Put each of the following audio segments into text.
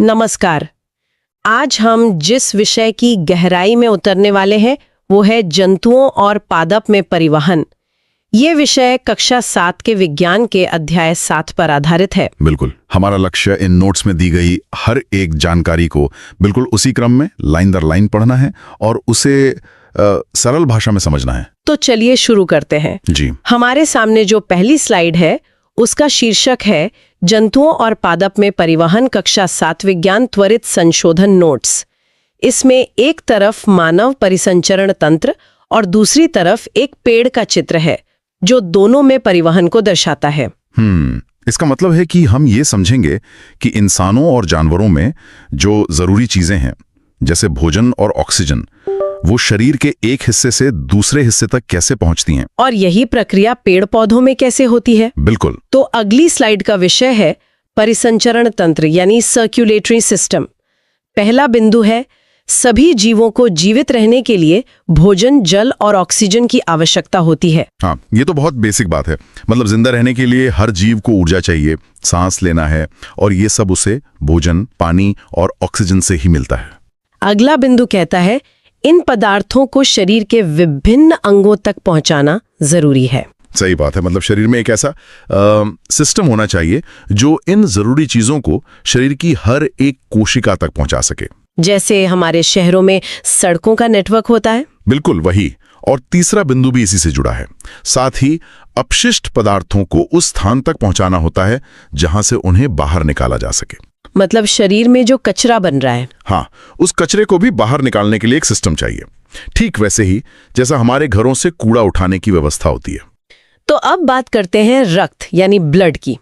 नमस्कार। आज हम जिस विषय की गहराई में उतरने वाले हैं वो है जंतुओं और पादप में परिवहन। ये विषय कक्षा 7 के विज्ञान के अध्याय 7 पर आधारित है। बिल्कुल, हमारा लक्ष्य इन नोट्स में दी गई हर एक जानकारी को बिल्कुल उसी क्रम में लाइन दर लाइन पढ़ना है और उसे सरल भाषा में समझना है। तो चलिए शुरू करते हैं। जी, हमारे सामने जो पहली स्लाइड है उसका शीर्षक है जंतुओं और पादप में परिवहन कक्षा 7 विज्ञान त्वरित संशोधन नोट्स। इसमें एक तरफ मानव परिसंचरण तंत्र और दूसरी तरफ एक पेड़ का चित्र है जो दोनों में परिवहन को दर्शाता है। इसका मतलब है कि हम ये समझेंगे कि इंसानों और जानवरों में जो जरूरी चीजें हैं जैसे भोजन और ऑक्सीजन, वो शरीर के एक हिस्से से दूसरे हिस्से तक कैसे पहुंचती हैं। और यही प्रक्रिया पेड़ पौधों में कैसे होती है। बिल्कुल। तो अगली स्लाइड का विषय है परिसंचरण तंत्र यानी सर्कुलेटरी सिस्टम। पहला बिंदु है सभी जीवों को जीवित रहने के लिए भोजन, जल और ऑक्सीजन की आवश्यकता होती है। हाँ, ये तो बहुत बेसिक बात है। मतलब जिंदा रहने के लिए हर जीव को ऊर्जा चाहिए, सांस लेना है, और ये सब उसे भोजन, पानी और ऑक्सीजन से ही मिलता है। अगला बिंदु कहता है इन पदार्थों को शरीर के विभिन्न अंगों तक पहुंचाना जरूरी है। सही बात है। मतलब शरीर में एक ऐसा सिस्टम होना चाहिए जो इन जरूरी चीजों को शरीर की हर एक कोशिका तक पहुंचा सके। जैसे हमारे शहरों में सड़कों का नेटवर्क होता है। बिल्कुल वही। और तीसरा बिंदु भी इसी से जुड़ा है। साथ ही अपशिष्ट पदार्थों को उस स्थान तक पहुंचाना होता है जहां से उन्हें बाहर निकाला जा सके। मतलब शरीर में जो कचरा बन रहा है, हाँ, उस कचरे को भी बाहर निकालने के लिए एक सिस्टम चाहिए। ठीक वैसे ही जैसा हमारे घरों से कूड़ा उठाने की व्यवस्था होती है। तो अब बात करते हैं रक्त यानी ब्लड की।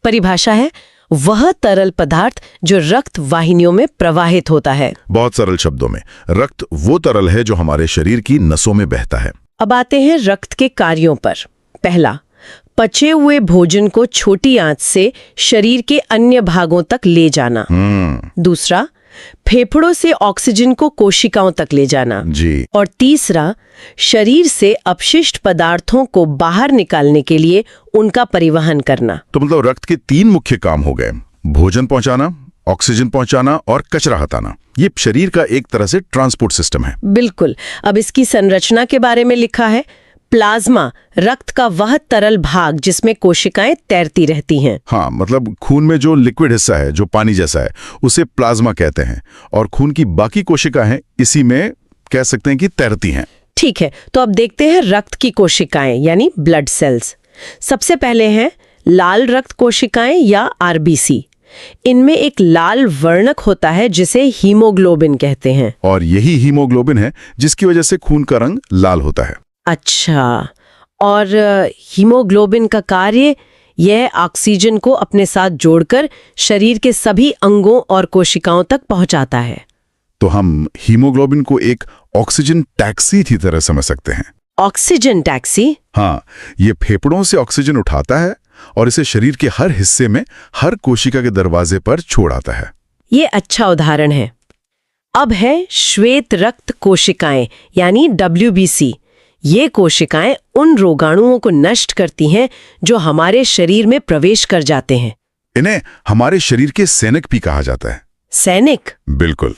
परिभाषा है वह तरल पदार्थ जो रक्त वाहिनियों में प्रवाहित होता है। बहुत सरल शब्दों में, रक्त वो तरल है जो हमारे शरीर की नसों में बहता है। अब आते हैं रक्त के कार्यों पर। पहला, पचे हुए भोजन को छोटी आंच से शरीर के अन्य भागों तक ले जाना। दूसरा, फेफड़ों से ऑक्सीजन को कोशिकाओं तक ले जाना। जी। और तीसरा, शरीर से अपशिष्ट पदार्थों को बाहर निकालने के लिए उनका परिवहन करना। तो मतलब रक्त के 3 मुख्य काम हो गए: भोजन पहुंचाना, ऑक्सीजन पहुंचाना और कचरा हटाना। ये शरीर का एक तरह से ट्रांसपोर्ट सिस्टम है। बिल्कुल। अब इसकी संरचना के बारे में लिखा है प्लाज्मा, रक्त का वह तरल भाग जिसमें कोशिकाएं तैरती रहती हैं। हाँ, मतलब खून में जो लिक्विड हिस्सा है जो पानी जैसा है उसे प्लाज्मा कहते हैं, और खून की बाकी कोशिकाएं इसी में कह सकते हैं कि तैरती हैं। ठीक है, तो अब देखते हैं रक्त की कोशिकाएं यानी ब्लड सेल्स। सबसे पहले हैं लाल रक्त कोशिकाएं या आरबीसी। इनमें एक लाल वर्णक होता है जिसे हीमोग्लोबिन कहते हैं। और यही हीमोग्लोबिन है जिसकी वजह से खून का रंग लाल होता है। अच्छा, और हीमोग्लोबिन का कार्य यह ऑक्सीजन को अपने साथ जोड़कर शरीर के सभी अंगों और कोशिकाओं तक पहुंचाता है। तो हम हीमोग्लोबिन को एक ऑक्सीजन टैक्सी की तरह समझ सकते हैं। Oxygen taxi? हाँ, ये फेफड़ों से ऑक्सीजन उठाता है और इसे शरीर के हर हिस्से में हर कोशिका के दरवाजे पर छोड़ आता है। ये अच्छा उदाहरण है। अब है श्वेत रक्त कोशिकाएं यानी WBC। ये कोशिकाएं उन रोगाणुओं को नष्ट करती हैं जो हमारे शरीर में प्रवेश कर जाते हैं। इन्हें हमारे शरीर के सैनिक भी कहा जाता है। सैनिक? बिल्कुल,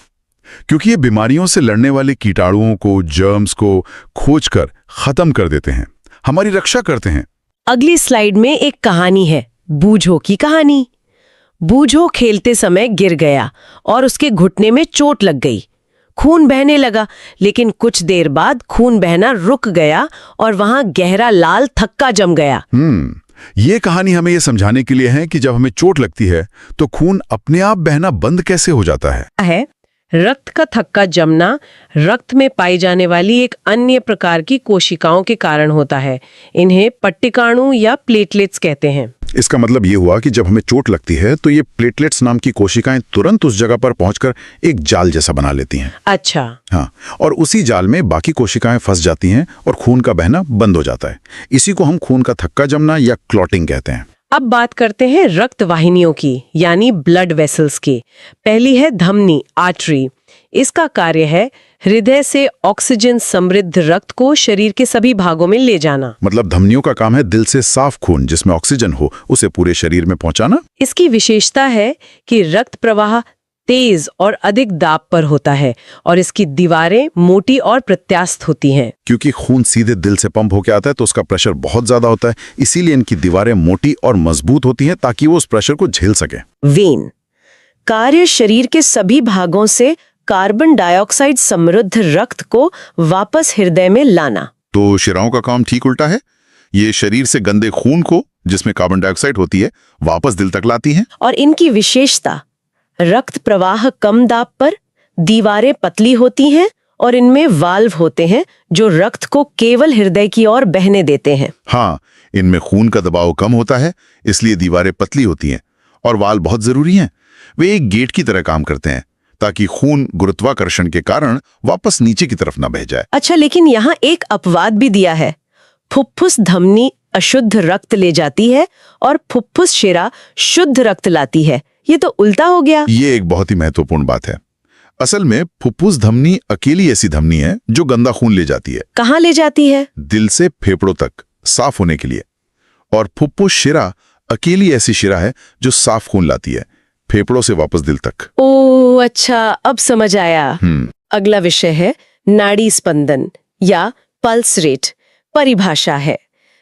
क्योंकि ये बीमारियों से लड़ने वाले कीटाणुओं को, जर्म्स को खोजकर खत्म कर देते हैं, हमारी रक्षा करते हैं। अगली स्लाइड में एक कहानी है, बूझो की कहानी। बूझो खेलते समय गिर गया और उसके घुटने में चोट लग गई। खून बहने लगा, लेकिन कुछ देर बाद खून बहना रुक गया और वहां गहरा लाल थक्का जम गया। ये कहानी हमें ये समझाने के लिए है कि जब हमें चोट लगती है तो खून अपने आप बहना बंद कैसे हो जाता है। रक्त का थक्का जमना रक्त में पाई जाने वाली एक अन्य प्रकार की कोशिकाओं के कारण होता है। इन्हें पट्टिकाणु या प्लेटलेट्स कहते हैं। इसका मतलब ये हुआ कि जब हमें चोट लगती है तो ये प्लेटलेट्स नाम की कोशिकाएं तुरंत उस जगह पर पहुंचकर एक जाल जैसा बना लेती हैं। अच्छा। हाँ, और उसी जाल में बाकी कोशिकाएं फंस जाती हैं और खून का बहना बंद हो जाता है। इसी को हम खून का थक्का जमना या क्लॉटिंग कहते हैं। अब बात करते हैं रक्त वाहिनियों की यानी ब्लड वेसल्स की। पहली है धमनी, आर्टरी। इसका कार्य है हृदय से ऑक्सीजन समृद्ध रक्त को शरीर के सभी भागों में ले जाना। मतलब धमनियों का काम है दिल से साफ खून जिसमें ऑक्सीजन हो उसे पूरे शरीर में पहुंचाना। इसकी विशेषता है कि रक्त प्रवाह तेज और अधिक दाब पर होता है और इसकी दीवारें मोटी और प्रत्यास्थ होती हैं। क्योंकि खून सीधे दिल से पंप होकर आता है तो उसका प्रेशर बहुत ज्यादा होता है, इसीलिए इनकी दीवारें मोटी और मजबूत होती हैं ताकि वो उस प्रेशर को झेल सके। वेन कार्य शरीर के सभी भागों से कार्बन डाइऑक्साइड समृद्ध रक्त को वापस हृदय में लाना। तो शिराओं का काम ठीक उल्टा है। ये शरीर से गंदे खून को, जिसमें कार्बन डाइऑक्साइड होती है, वापस दिल तक लाती हैं। और इनकी विशेषता, रक्त प्रवाह कम दाब पर, दीवारें पतली होती हैं और इनमें वाल्व होते हैं जो रक्त को केवल हृदय की ओर बहने देते हैं। हाँ, इनमें खून का दबाव कम होता है, इसलिए दीवारें पतली होती हैं। और वाल्व बहुत जरूरी हैं। वे एक गेट की तरह काम करते हैं ताकि खून गुरुत्वाकर्षण के कारण वापस नीचे की तरफ न बह जाए। अच्छा, लेकिन यहाँ एक अपवाद भी दिया है। फुफ्फुस धमनी अशुद्ध रक्त ले जाती है और फुफ्फुस शिरा शुद्ध रक्त लाती है। ये तो उल्टा हो गया। ये एक बहुत ही महत्वपूर्ण बात है। असल में फुफ्फुस धमनी अकेली ऐसी धमनी है जो गंदा खून ले जाती है। कहाँ ले जाती है? दिल से फेफड़ों तक, साफ होने के लिए। और फुफ्फुस शिरा अकेली ऐसी शिरा है जो साफ खून लाती है, फेफड़ों से वापस दिल तक। ओह अच्छा, अब समझ आया। अगला विषय है नाड़ी स्पंदन या पल्स रेट। परिभाषा है,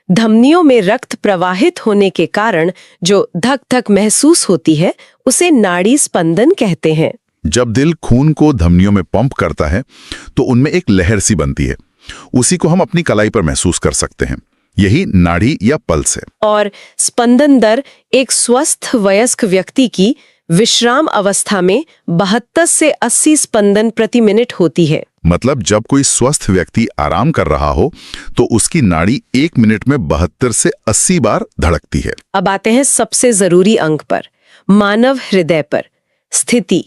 धमनियों में रक्त प्रवाहित होने के कारण जो धक धक महसूस होती है उसे नाड़ी स्पंदन कहते हैं। जब दिल खून को धमनियों में पंप करता है तो उनमें एक लहर सी बनती है, उसी को हम अपनी कलाई पर महसूस कर सकते हैं। यही नाड़ी या पल्स है। और स्पंदन दर एक स्वस्थ वयस्क व्यक्ति की विश्राम अवस्था में 72 से 80 स्पंदन प्रति मिनट होती है। मतलब जब कोई स्वस्थ व्यक्ति आराम कर रहा हो तो उसकी नाड़ी 1 मिनट में 72 से 80 बार धड़कती है। अब आते हैं सबसे जरूरी अंग पर, मानव हृदय पर। स्थिति,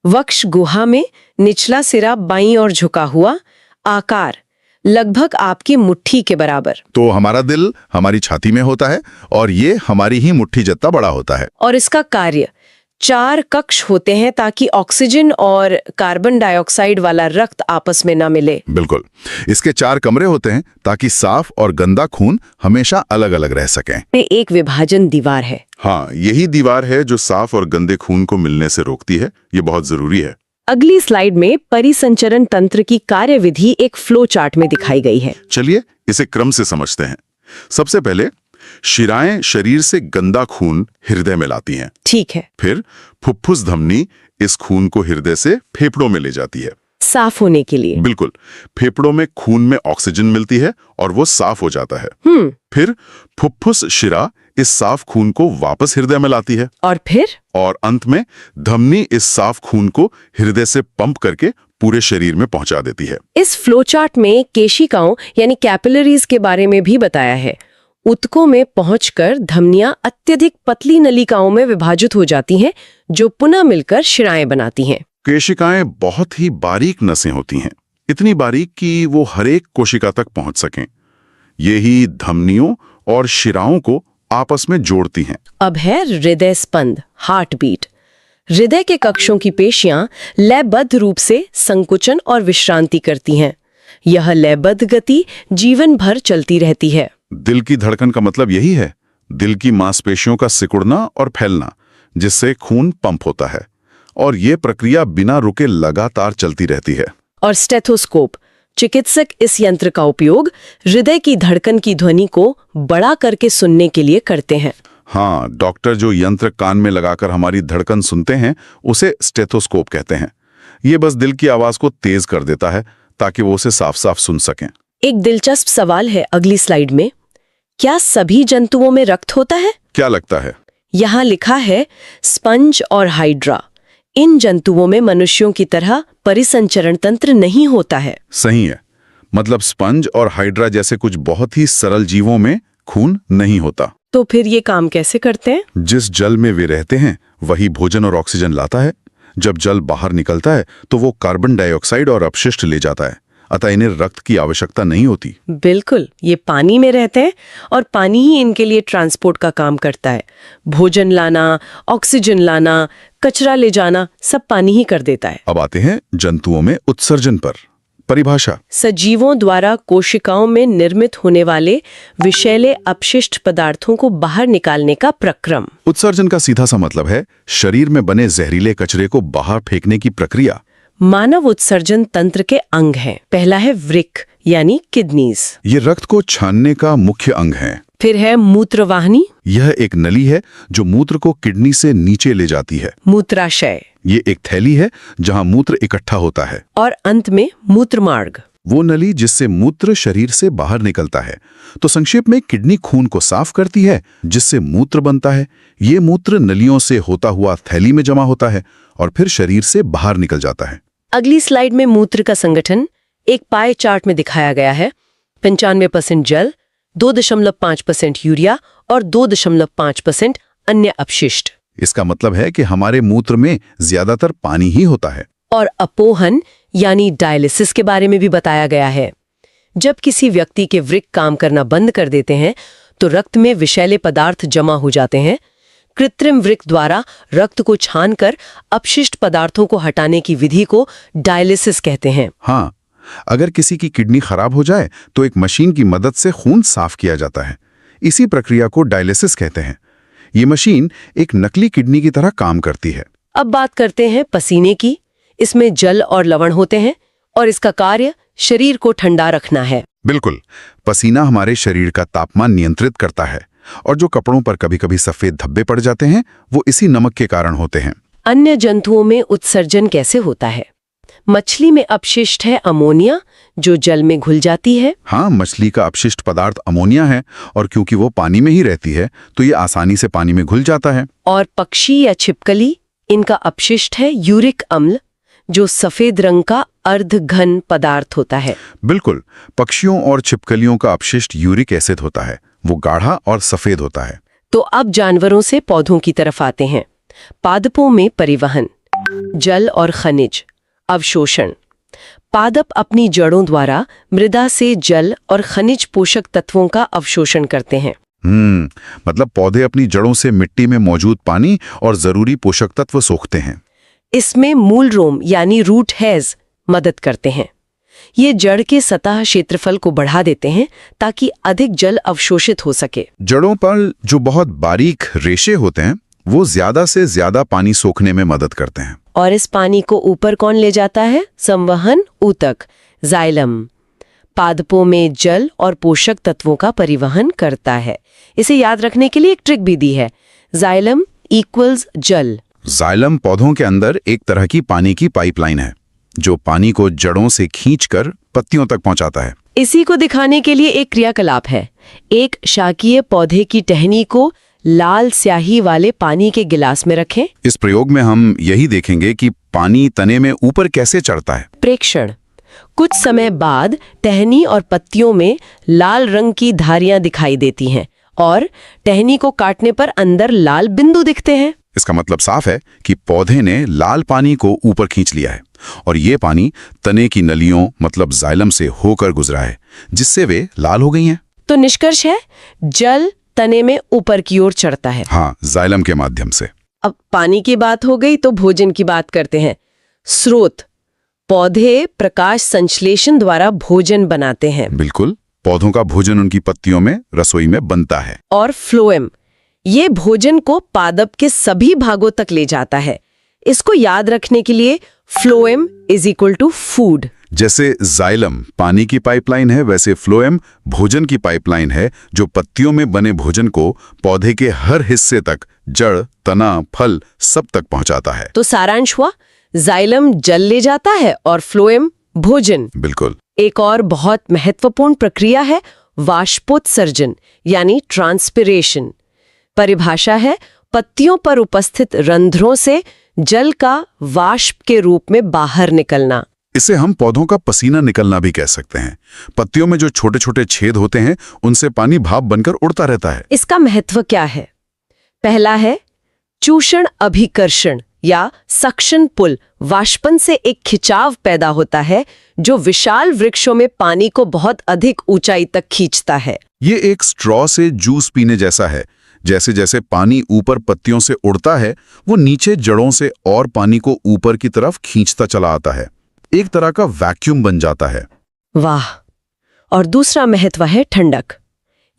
वक्ष गुहा में निचला सिरा बाईं ओर झुका हुआ, आकार लगभग आपकी मुट्ठी के बराबर। तो हमारा दिल हमारी छाती में होता है और ये हमारी ही मुट्ठी जितना बड़ा होता है। और इसका कार्य, 4 कक्ष होते हैं ताकि ऑक्सीजन और कार्बन डाइऑक्साइड वाला रक्त आपस में ना मिले। बिल्कुल, इसके 4 कमरे होते हैं ताकि साफ और गंदा खून हमेशा अलग अलग रह सकें। एक विभाजन दीवार है। हाँ, यही दीवार है जो साफ और गंदे खून को मिलने से रोकती है। ये बहुत जरूरी है। अगली स्लाइड में परिसंचरण तंत्र की कार्यविधि एक फ्लो चार्ट में दिखाई गई है। चलिए इसे क्रम से समझते हैं। सबसे पहले शिराएं शरीर से गंदा खून हृदय में लाती हैं। ठीक है। फिर फुफ्फुस धमनी इस खून को हृदय से फेफड़ों में ले जाती है, साफ होने के लिए। बिल्कुल, फेफड़ों में खून में ऑक्सीजन मिलती है और वो साफ हो जाता है। फिर फुफ्फुस शिरा इस साफ खून को वापस हृदय में लाती है। और अंत में धमनी इस साफ खून को हृदय से पंप करके पूरे शरीर में पहुंचा देती है। इस फ्लोचार्ट में केशिकाओं यानी कैपिलरीज के बारे में भी बताया है। ऊतकों में पहुंचकर धमनियां अत्यधिक पतली नलिकाओं में विभाजित हो जाती हैं जो पुनः मिलकर शिराएं बनाती हैं। केशिकाएं बहुत ही बारीक नसें होती हैं, इतनी बारीक कि वो हर एक कोशिका तक पहुंच सकें। यही धमनियों और शिराओं को आपस में जोड़ती हैं। अब है हृदय स्पंद, हार्ट बीट। हृदय के कक्षों की पेशियां लयबद्ध रूप से संकुचन और विश्रांति करती हैं। यह लयबद्ध गति जीवन भर चलती रहती है। दिल की धड़कन का मतलब यही है, दिल की मांसपेशियों का सिकुड़ना और फैलना, जिससे खून पंप होता है। और ये प्रक्रिया बिना रुके लगातार चलती रहती है। और स्टेथोस्कोप, चिकित्सक इस यंत्र का उपयोग हृदय की धड़कन की ध्वनि को बड़ा करके सुनने के लिए करते हैं। हाँ, डॉक्टर जो यंत्र कान में लगाकर हमारी धड़कन सुनते हैं उसे स्टेथोस्कोप कहते हैं। ये बस दिल की आवाज को तेज कर देता है ताकि वो उसे साफ साफ सुन सकें। एक दिलचस्प सवाल है अगली स्लाइड में, क्या सभी जंतुओं में रक्त होता है? क्या लगता है? यहाँ लिखा है स्पंज और हाइड्रा। इन जंतुओं में मनुष्यों की तरह परिसंचरण तंत्र नहीं होता है। सही है, मतलब स्पंज और हाइड्रा जैसे कुछ बहुत ही सरल जीवों में खून नहीं होता। तो फिर ये काम कैसे करते हैं? जिस जल में वे रहते हैं वही भोजन और ऑक्सीजन लाता है। जब जल बाहर निकलता है तो वो कार्बन डाइऑक्साइड और अपशिष्ट ले जाता है, अतः इन्हें रक्त की आवश्यकता नहीं होती। बिल्कुल, ये पानी में रहते हैं और पानी ही इनके लिए ट्रांसपोर्ट का काम करता है। भोजन लाना, ऑक्सीजन लाना, कचरा ले जाना, सब पानी ही कर देता है। अब आते हैं जंतुओं में उत्सर्जन पर। परिभाषा। सजीवों द्वारा कोशिकाओं में निर्मित होने वाले विषैले अपशिष्ट पदार्थों को बाहर निकालने का प्रक्रम। उत्सर्जन का सीधा सा मतलब है शरीर में बने जहरीले कचरे को बाहर फेंकने की प्रक्रिया। मानव उत्सर्जन तंत्र के अंग हैं। पहला है वृक्क यानी किडनीज। ये रक्त को छानने का मुख्य अंग है। फिर है मूत्रवाहिनी। यह एक नली है जो मूत्र को किडनी से नीचे ले जाती है। मूत्राशय। ये एक थैली है जहां मूत्र इकट्ठा होता है। और अंत में मूत्रमार्ग, वो नली जिससे मूत्र शरीर से बाहर निकलता है। तो संक्षेप में किडनी खून को साफ करती है जिससे मूत्र बनता है। ये मूत्र नलियों से होता हुआ थैली में जमा होता है और फिर शरीर से बाहर निकल जाता है। अगली स्लाइड में मूत्र का संगठन एक पाई चार्ट में दिखाया गया है। 95% जल, 2.5% यूरिया और 2.5% अन्य अपशिष्ट। इसका मतलब है कि हमारे मूत्र में ज्यादातर पानी ही होता है। और अपोहन यानी डायलिसिस के बारे में भी बताया गया है। जब किसी व्यक्ति के वृक्क काम करना बंद कर देते हैं तो रक्त में विषैले पदार्थ जमा हो जाते हैं। कृत्रिम वृक्क द्वारा रक्त को छानकर अपशिष्ट पदार्थों को हटाने की विधि को डायलिसिस कहते हैं। हाँ, अगर किसी की किडनी खराब हो जाए तो एक मशीन की मदद से खून साफ किया जाता है। इसी प्रक्रिया को डायलिसिस कहते हैं। ये मशीन एक नकली किडनी की तरह काम करती है। अब बात करते हैं पसीने की। इसमें जल और लवण होते हैं और इसका कार्य शरीर को ठंडा रखना है। बिल्कुल, पसीना हमारे शरीर का तापमान नियंत्रित करता है और जो कपड़ों पर कभी-कभी सफेद धब्बे पड़ जाते हैं वो इसी नमक के कारण होते हैं। अन्य जंतुओं में उत्सर्जन कैसे होता है? मछली में अपशिष्ट है अमोनिया जो जल में घुल जाती है। हाँ, मछली का अपशिष्ट पदार्थ अमोनिया है और क्योंकि वो पानी में ही रहती है तो ये आसानी से पानी में घुल जाता है। और पक्षी या छिपकली, इनका अपशिष्ट है यूरिक अम्ल जो सफेद रंग का अर्धघन पदार्थ होता है। बिल्कुल, पक्षियों और छिपकलियों का अपशिष्ट यूरिक एसिड होता है। वो गाढ़ा और सफेद होता है। तो अब जानवरों से पौधों की तरफ आते हैं। पादपों में परिवहन, जल और खनिज अवशोषण। पादप अपनी जड़ों द्वारा मृदा से जल और खनिज पोषक तत्वों का अवशोषण करते हैं। मतलब पौधे अपनी जड़ों से मिट्टी में मौजूद पानी और जरूरी पोषक तत्व सोखते हैं। इसमें मूल रोम यानी रूट हेयर्स मदद करते हैं। ये जड़ के सतह क्षेत्रफल को बढ़ा देते हैं ताकि अधिक जल अवशोषित हो सके। जड़ों पर जो बहुत बारीक रेशे होते हैं वो ज्यादा से ज्यादा पानी सोखने में मदद करते हैं। और इस पानी को ऊपर कौन ले जाता है? संवहन ऊतक, जाइलम। पादपों में जल और पोषक तत्वों का परिवहन करता है। इसे याद रखने के लिए एक ट्रिक भी दी है। जाइलम इक्वल्स जल। जाइलम पौधों के अंदर एक तरह की पानी की पाइपलाइन है जो पानी को जड़ों से खींचकर पत्तियों तक पहुंचाता है। इसी को दिखाने के लिए एक क्रियाकलाप है। एक शाकीय पौधे की टहनी को लाल स्याही वाले पानी के गिलास में रखें। इस प्रयोग में हम यही देखेंगे कि पानी तने में ऊपर कैसे चढ़ता है। प्रेक्षण। कुछ समय बाद टहनी और पत्तियों में लाल रंग की धारियां दिखाई देती हैं और टहनी को काटने पर अंदर लाल बिंदु दिखते हैं। इसका मतलब साफ है कि पौधे ने लाल पानी को ऊपर खींच लिया है और ये पानी तने की नलियों मतलब जाइलम से होकर गुजरा है जिससे वे लाल हो गई हैं। तो निष्कर्ष है जल तने में ऊपर की ओर चढ़ता है। हाँ, जाइलम के माध्यम से। अब पानी की बात हो गई तो भोजन की बात करते हैं। स्रोत, पौधे प्रकाश संश्लेषण द्वारा भोजन बनाते हैं। बिल्कुल, पौधों का भोजन उनकी पत्तियों में रसोई में बनता है। और फ्लोएम, ये भोजन को पादप के सभी भागों तक ले जाता है। इसको याद रखने के लिए phloem is equal to food. जैसे जाइलम पानी की पाइपलाइन है वैसे फ्लोएम भोजन की पाइपलाइन है जो पत्तियों में बने भोजन को पौधे के हर हिस्से तक, जड़, तना, फल सब तक पहुंचाता है। तो सारांश हुआ, जाइलम जल ले जाता है और फ्लोएम भोजन। बिल्कुल। एक और बहुत महत्वपूर्ण प्रक्रिया है वाष्पोत्सर्जन यानी ट्रांसपिरेशन। परिभाषा है पत्तियों पर उपस्थित रंध्रों से जल का वाष्प के रूप में बाहर निकलना। इसे हम पौधों का पसीना निकलना भी कह सकते हैं। पत्तियों में जो छोटे छोटे छेद होते हैं उनसे पानी भाप बनकर उड़ता रहता है। इसका महत्व क्या है? पहला है चूषण अभिकर्षण या सक्शन पुल। वाष्पन से एक खिंचाव पैदा होता है जो विशाल वृक्षों में पानी को बहुत अधिक ऊंचाई तक खींचता है। ये एक स्ट्रॉ से जूस पीने जैसा है। जैसे जैसे पानी ऊपर पत्तियों से उड़ता है वो नीचे जड़ों से और पानी को ऊपर की तरफ खींचता चला आता है। एक तरह का वैक्यूम बन जाता है। वाह। और दूसरा महत्व है ठंडक।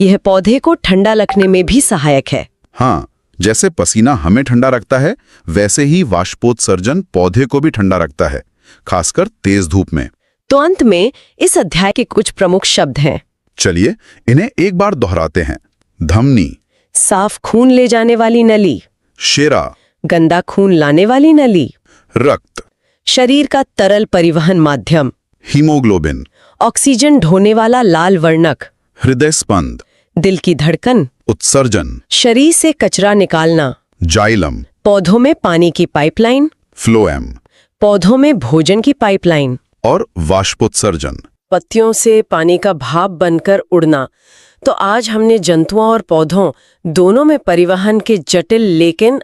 यह पौधे को ठंडा रखने में भी सहायक है। हाँ, जैसे पसीना हमें ठंडा रखता है, वैसे ही वाष्पोत्सर्जन पौधे को भी ठंडा रखता है, खासकर तेज धूप में। तो अंत में इस अध्याय के कुछ प्रमुख शब्द हैं। चलिए इन्हें एक बार दोहराते हैं। धमनी, साफ खून ले जाने वाली नली। शेरा, गंदा खून लाने वाली नली। रक्त, शरीर का तरल परिवहन माध्यम। हीमोग्लोबिन, ऑक्सीजन ढोने वाला लाल वर्णक। हृदय स्पंद, दिल की धड़कन। उत्सर्जन, शरीर से कचरा निकालना। जाइलम, पौधों में पानी की पाइपलाइन। फ्लोएम पौधों में भोजन की पाइपलाइन। और वाष्पोत्सर्जन। पत्तियों से पानी का भाप बनकर उड़ना। तो आज हमने जंतुओं और पौधों दोनों में परिवहन के जटिल लेकिन